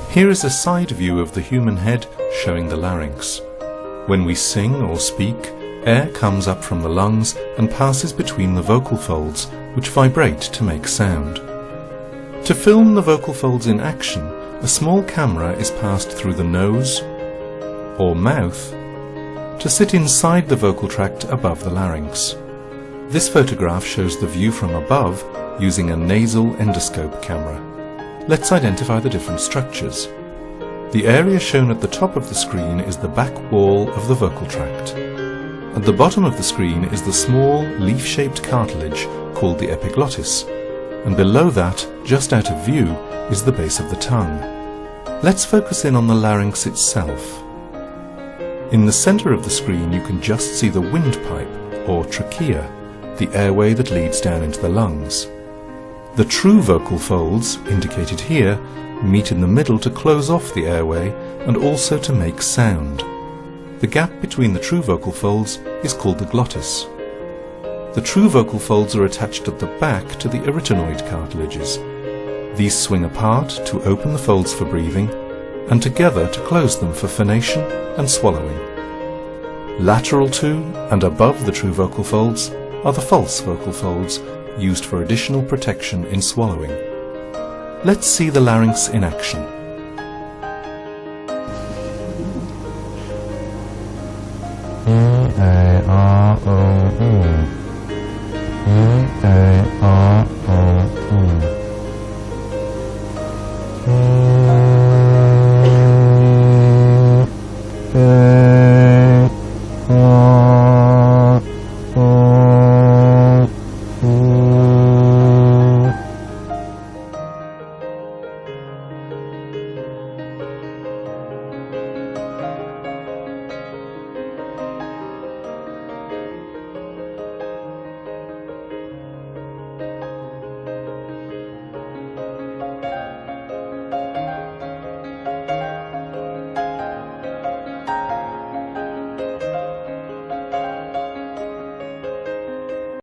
Here is a side view of the human head showing the larynx. When we sing or speak, air comes up from the lungs and passes between the vocal folds, which vibrate to make sound. To film the vocal folds in action, a small camera is passed through the nose or mouth to sit inside the vocal tract above the larynx. This photograph shows the view from above using a nasal endoscope camera. Let's identify the different structures. The area shown at the top of the screen is the back wall of the vocal tract. At the bottom of the screen is the small leaf-shaped cartilage called the epiglottis, and below that, just out of view, is the base of the tongue. Let's focus in on the larynx itself. In the center of the screen you can just see the windpipe, or trachea, the airway that leads down into the lungs. The true vocal folds, indicated here, meet in the middle to close off the airway and also to make sound. The gap between the true vocal folds is called the glottis. The true vocal folds are attached at the back to the arytenoid cartilages. These swing apart to open the folds for breathing and together to close them for phonation and swallowing. Lateral to and above the true vocal folds are the false vocal folds, used for additional protection in swallowing. Let's see the larynx in action.